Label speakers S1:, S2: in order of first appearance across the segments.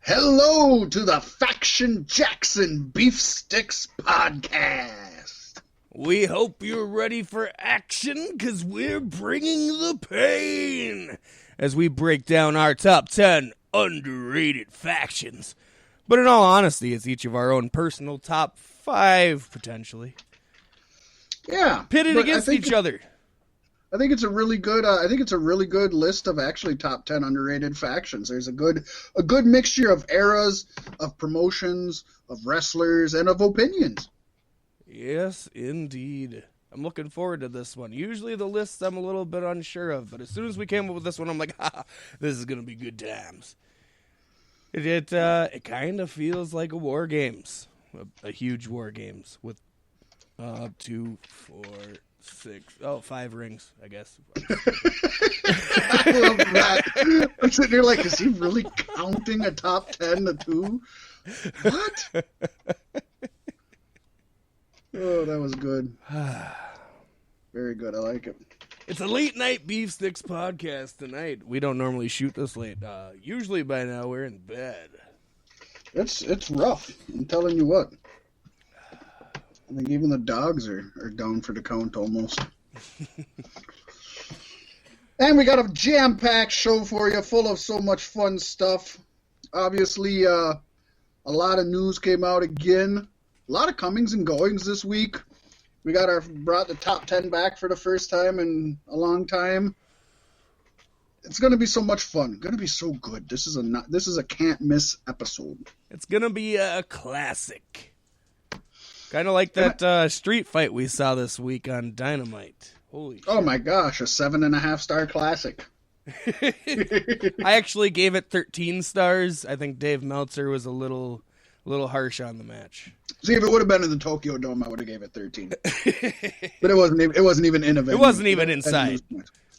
S1: Hello to the Faction Jackson Beef Sticks podcast.
S2: We hope you're ready for action, because we're bringing the pain as we break down our top 10 underrated factions. But in all honesty, it's each of our own personal top 5, potentially.
S1: Yeah.
S2: Pitted against each other.
S1: I think it's a really good list of actually top 10 underrated factions. There's a good mixture of eras, of promotions, of wrestlers, and of opinions.
S2: Yes, indeed. I'm looking forward to this one. Usually the lists I'm a little bit unsure of, but as soon as we came up with this one, I'm like, this is going to be good times. It kind of feels like a War Games, a huge War Games with 2, 4, 6, 5 rings, I guess.
S1: I love that. I'm sitting here like, is he really counting a top 10 to 2? What? Oh, that was good. Very good. I like it.
S2: It's a late night Beef Sticks podcast tonight. We don't normally shoot this late. Usually by now we're in bed.
S1: It's rough. I'm telling you what. I think even the dogs are down for the count almost. And we got a jam-packed show for you, full of so much fun stuff. Obviously, a lot of news came out again. A lot of comings and goings this week. We brought the top 10 back for the first time in a long time. It's going to be so much fun. Going to be so good. This is a can't miss episode.
S2: It's going to be a classic. Kind of like that street fight we saw this week on Dynamite. Holy shit.
S1: Oh my gosh, a 7.5-star classic.
S2: I actually gave it 13 stars. I think Dave Meltzer was a little harsh on the match.
S1: See, if it would have been in the Tokyo Dome, I would have gave it 13. But it wasn't even in a venue.
S2: It wasn't even inside.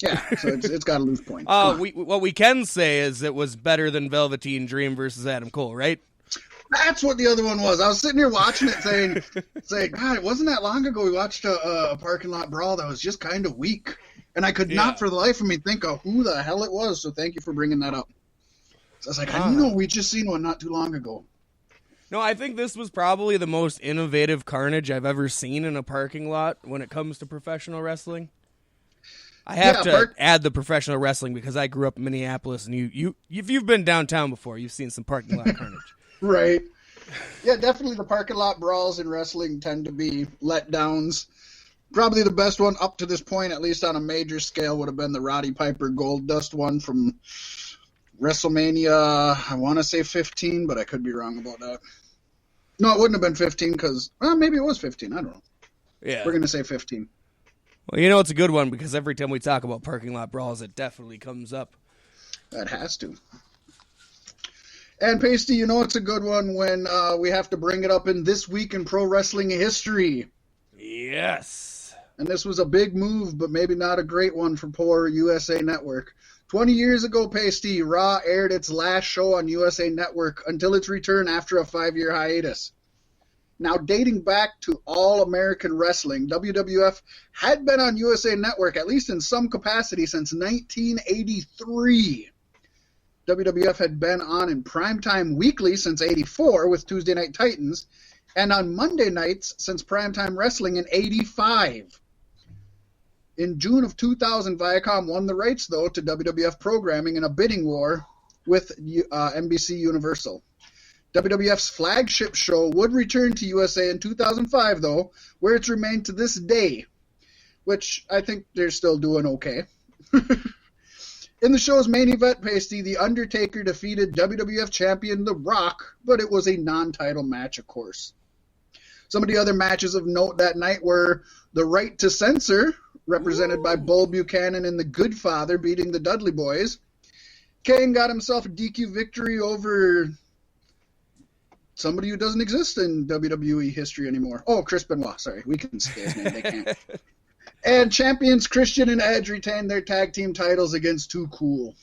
S1: Yeah, so it's got to lose points.
S2: What we can say is it was better than Velveteen Dream versus Adam Cole, right?
S1: That's what the other one was. I was sitting here watching it saying, God, it wasn't that long ago we watched a parking lot brawl that was just kind of weak. And I could not for the life of me think of who the hell it was, so thank you for bringing that up. So I was like, I know we just seen one not too long ago.
S2: No, I think this was probably the most innovative carnage I've ever seen in a parking lot when it comes to professional wrestling. I have to add the professional wrestling because I grew up in Minneapolis, and if you've been downtown before, you've seen some parking lot carnage.
S1: Right. Yeah, definitely the parking lot brawls in wrestling tend to be letdowns. Probably the best one up to this point, at least on a major scale, would have been the Roddy Piper Goldust one from WrestleMania, I want to say 15, but I could be wrong about that. No, it wouldn't have been 15 because, maybe it was 15. I don't know.
S2: Yeah.
S1: We're going to say 15.
S2: Well, you know it's a good one because every time we talk about parking lot brawls, it definitely comes up.
S1: That has to. And Paystee, you know it's a good one when we have to bring it up in This Week in Pro Wrestling History.
S2: Yes.
S1: And this was a big move, but maybe not a great one for poor USA Network. 20 years ago, Paystee, Raw aired its last show on USA Network until its return after a 5-year hiatus. Now, dating back to All American Wrestling, WWF had been on USA Network, at least in some capacity, since 1983. WWF had been on in primetime weekly since 84 with Tuesday Night Titans, and on Monday nights since primetime wrestling in 85. In June of 2000, Viacom won the rights, though, to WWF programming in a bidding war with NBC Universal. WWF's flagship show would return to USA in 2005, though, where it's remained to this day, which I think they're still doing okay. In the show's main event, Paystee, The Undertaker defeated WWF champion The Rock, but it was a non-title match, of course. Some of the other matches of note that night were The Right to Censor, represented by Bull Buchanan and The Good Father, beating the Dudley Boys. Kane got himself a DQ victory over somebody who doesn't exist in WWE history anymore. Oh, Chris Benoit, sorry. We can say his name, they can't. And champions Christian and Edge retained their tag team titles against Too Cool.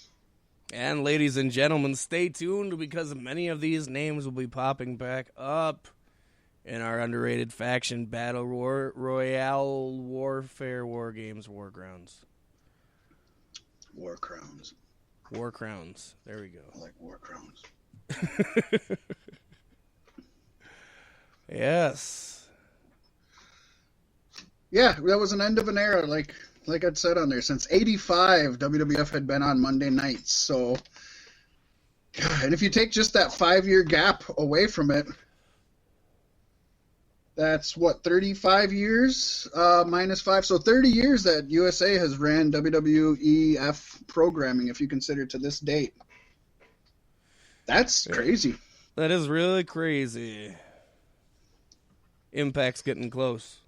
S2: And ladies and gentlemen, stay tuned because many of these names will be popping back up in our underrated faction battle royale warfare war games war grounds.
S1: War Crowns.
S2: War Crowns. There we go.
S1: I like War Crowns.
S2: Yes.
S1: Yeah, that was an end of an era, like I'd said on there. Since '85, WWF had been on Monday nights. So, and if you take just that 5-year gap away from it, that's what, 35 years minus 5. So 30 years that USA has ran WWEF programming, if you consider to this date. That's crazy.
S2: That is really crazy. Impact's getting close.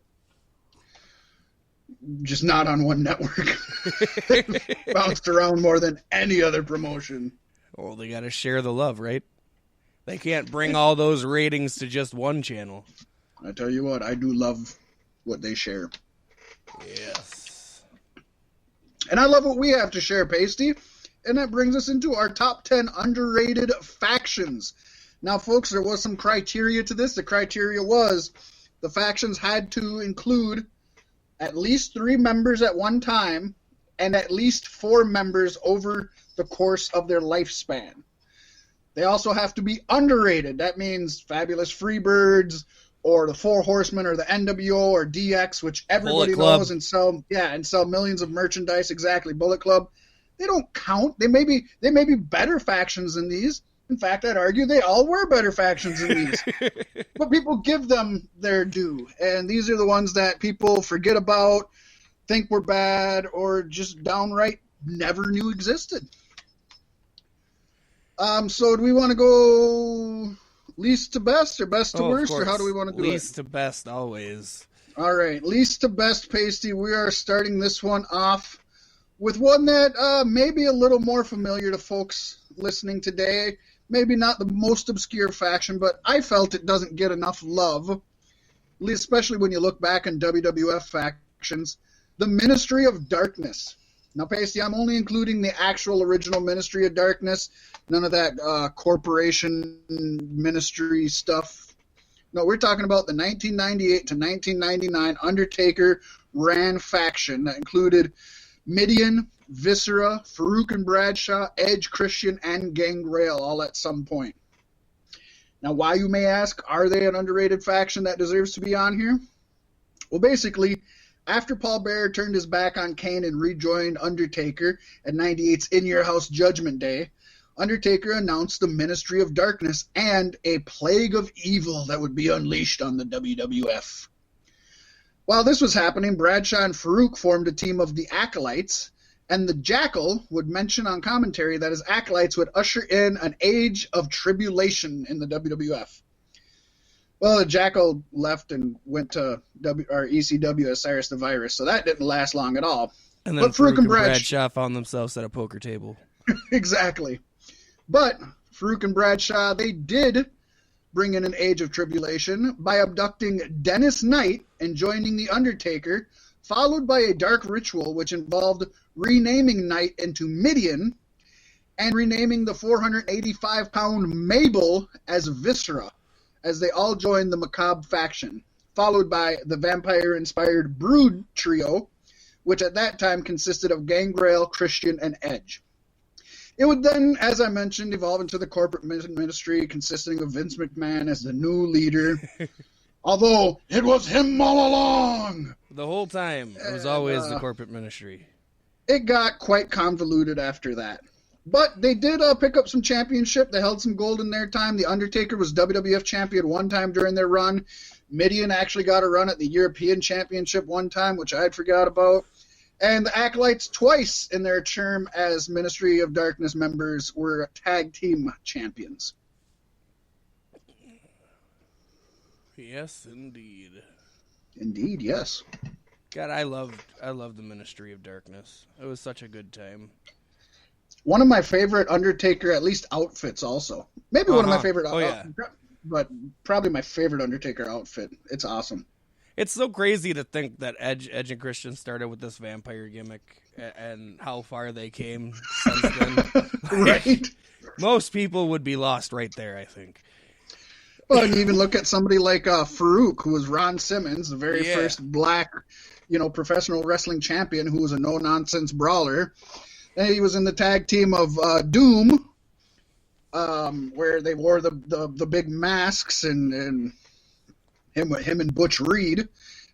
S1: Just not on one network. Bounced around more than any other promotion.
S2: Well, they got to share the love, right? They can't bring all those ratings to just one channel.
S1: I tell you what, I do love what they share.
S2: Yes.
S1: And I love what we have to share, Paystee. And that brings us into our top 10 underrated factions. Now, folks, there was some criteria to this. The criteria was the factions had to include at least 3 members at one time and at least 4 members over the course of their lifespan. They also have to be underrated. That means Fabulous Freebirds or the Four Horsemen or the NWO or DX, which everybody knows and sell millions of merchandise. Exactly, Bullet Club. They don't count. They may be better factions than these. In fact, I'd argue they all were better factions than these. But people give them their due. And these are the ones that people forget about, think were bad, or just downright never knew existed. So do we want to go least to best or best to worst, or how do we want to do it?
S2: Least to best always.
S1: All right, least to best, Paystee. We are starting this one off with one that may be a little more familiar to folks listening today. Maybe not the most obscure faction, but I felt it doesn't get enough love, especially when you look back in WWF factions. The Ministry of Darkness. Now, Paystee, I'm only including the actual original Ministry of Darkness, none of that corporation ministry stuff. No, we're talking about the 1998 to 1999 Undertaker ran faction that included Midian, Viscera, Farouk and Bradshaw, Edge, Christian, and Gangrel, all at some point. Now, why, you may ask, are they an underrated faction that deserves to be on here? Well, basically, after Paul Bearer turned his back on Kane and rejoined Undertaker at 98's In Your House Judgment Day, Undertaker announced the Ministry of Darkness and a plague of evil that would be unleashed on the WWF. While this was happening, Bradshaw and Farouk formed a team of the Acolytes, and the Jackal would mention on commentary that his Acolytes would usher in an age of tribulation in the WWF. Well, the Jackal left and went to ECW as Cyrus the Virus, so that didn't last long at all.
S2: And then Farouk and Bradshaw found themselves at a poker table.
S1: Exactly. But Farouk and Bradshaw, they did bring in an age of tribulation by abducting Dennis Knight and joining The Undertaker, followed by a dark ritual which involved renaming Knight into Midian and renaming the 485-pound Mabel as Viscera, as they all joined the Macabre faction, followed by the vampire-inspired Brood trio, which at that time consisted of Gangrel, Christian, and Edge. It would then, as I mentioned, evolve into the corporate ministry consisting of Vince McMahon as the new leader. Although, it was him all along!
S2: The whole time, it was always the corporate ministry.
S1: It got quite convoluted after that. But they did pick up some championship. They held some gold in their time. The Undertaker was WWF champion one time during their run. Midian actually got a run at the European Championship one time, which I had forgot about. And the Acolytes twice in their term as Ministry of Darkness members were tag team champions.
S2: Yes, indeed.
S1: Indeed, yes.
S2: God, I loved the Ministry of Darkness. It was such a good time.
S1: One of my favorite Undertaker, at least outfits also. Maybe one of my favorite, but probably my favorite Undertaker outfit. It's awesome.
S2: It's so crazy to think that Edge and Christian started with this vampire gimmick and how far they came since then.
S1: Right.
S2: Most people would be lost right there, I think.
S1: Well, and you even look at somebody like Farouk, who was Ron Simmons, the very first black, professional wrestling champion who was a no-nonsense brawler. And he was in the tag team of Doom, where they wore the big masks, and him and Butch Reed.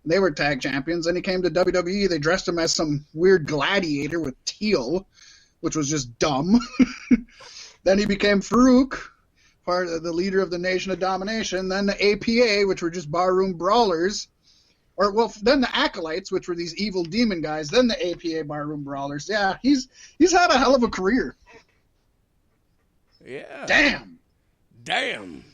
S1: They were tag champions. Then he came to WWE. They dressed him as some weird gladiator with teal, which was just dumb. Then he became Farouk, part of the leader of the Nation of Domination. Then the APA, which were just barroom brawlers. Then the Acolytes, which were these evil demon guys. Then the APA barroom brawlers. Yeah, he's had a hell of a career.
S2: Yeah.
S1: Damn.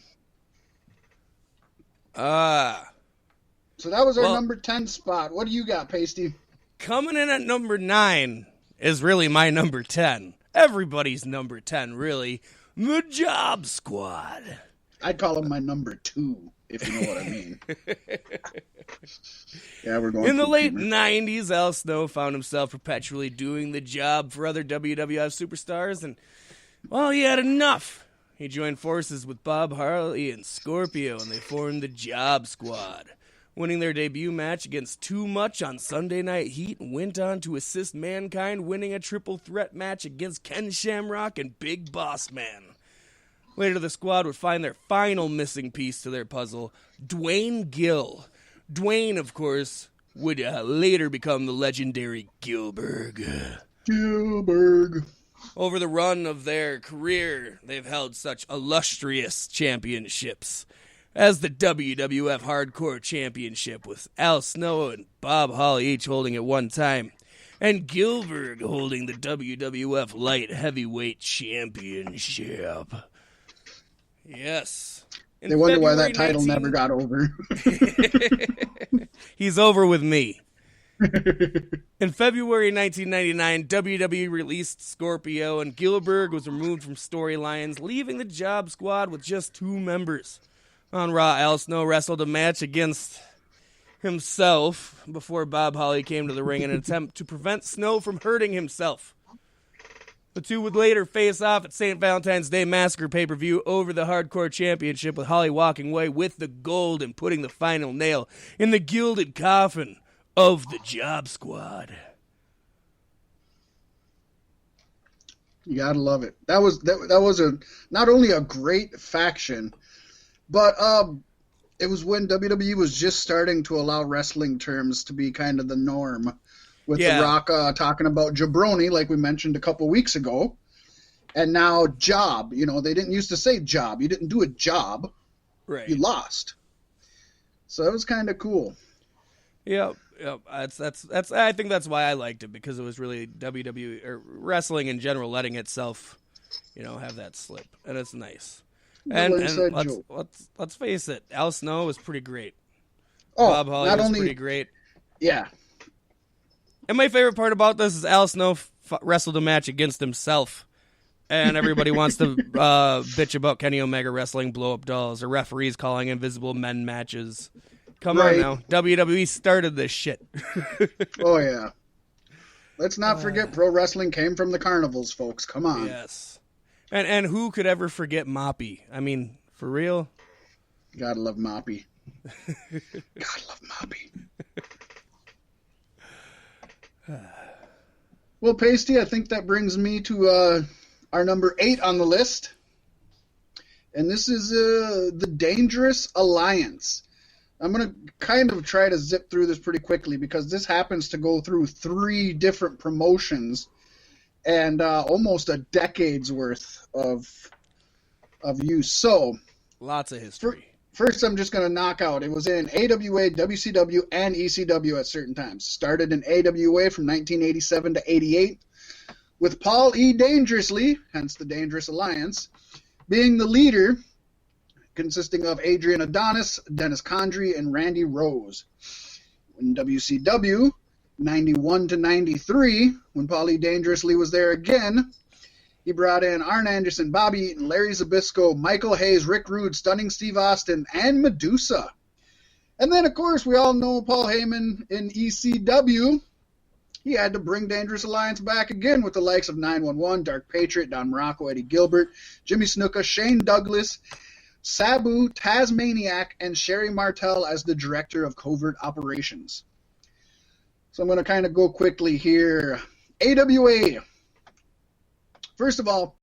S1: So that was our number 10 spot. What do you got, Paystee?
S2: Coming in at number 9 is really my number 10. Everybody's number 10, really. The Job Squad.
S1: I'd call him my number 2, if you know what I mean. Yeah, we're going.
S2: In the late 90s, Al Snow found himself perpetually doing the job for other WWF superstars, and, well, he had enough. He joined forces with Bob Harley and Scorpio, and they formed the Job Squad, winning their debut match against Too Much on Sunday Night Heat, and went on to assist Mankind winning a triple threat match against Ken Shamrock and Big Boss Man. Later, the squad would find their final missing piece to their puzzle, Dwayne Gill. Dwayne, of course, would later become the legendary Gillberg. Over the run of their career, they've held such illustrious championships as the WWF Hardcore Championship, with Al Snow and Bob Holly each holding it one time, and Gillberg holding the WWF Light Heavyweight Championship. Yes.
S1: They wonder why that title never got over.
S2: He's over with me. In February 1999, WWE released Scorpio, and Gillberg was removed from storylines, leaving the Job Squad with just 2 members. On Raw, Al Snow wrestled a match against himself before Bob Holly came to the ring in an attempt to prevent Snow from hurting himself. The two would later face off at St. Valentine's Day Massacre pay-per-view over the Hardcore Championship, with Holly walking away with the gold and putting the final nail in the gilded coffin of the Job Squad.
S1: You gotta love it. That was not only a great faction, but it was when WWE was just starting to allow wrestling terms to be kind of the norm. With The Rock talking about jabroni, like we mentioned a couple weeks ago, and now job. You know, they didn't used to say job. You didn't do a job.
S2: Right.
S1: You lost. So it was kind of cool.
S2: Yep. That's. I think that's why I liked it, because it was really WWE or wrestling in general letting itself, have that slip, and it's nice. And let's face it, Al Snow was pretty great. Bob Holly was pretty great.
S1: Yeah.
S2: And my favorite part about this is Al Snow wrestled a match against himself. And everybody wants to bitch about Kenny Omega wrestling blow-up dolls or referees calling invisible men matches. Come on now. WWE started this shit.
S1: Oh, yeah. Let's not forget pro wrestling came from the carnivals, folks. Come on.
S2: Yes. And who could ever forget Moppy? I mean, for real?
S1: Gotta love Moppy. Gotta love Moppy. Well, Paystee, I think that brings me to our number 8 on the list. And this is the Dangerous Alliance. I'm going to kind of try to zip through this pretty quickly, because this happens to go through 3 different promotions and almost a decade's worth of use. So,
S2: lots of history.
S1: First, I'm just going to knock out. It was in AWA, WCW, and ECW at certain times. Started in AWA from 1987 to 88, with Paul E. Dangerously, hence the Dangerous Alliance, being the leader, consisting of Adrian Adonis, Dennis Condrey, and Randy Rose. In WCW, 91 to 93, when Paul E. Dangerously was there again, he brought in Arn Anderson, Bobby Eaton, Larry Zbyszko, Michael Hayes, Rick Rude, Stunning Steve Austin, and Medusa. And then, of course, we all know Paul Heyman in ECW. He had to bring Dangerous Alliance back again with the likes of 911, Dark Patriot, Don Morocco, Eddie Gilbert, Jimmy Snuka, Shane Douglas, Sabu, Tasmaniac, and Sherry Martel as the Director of Covert Operations. So I'm going to kind of go quickly here. AWA. First of all,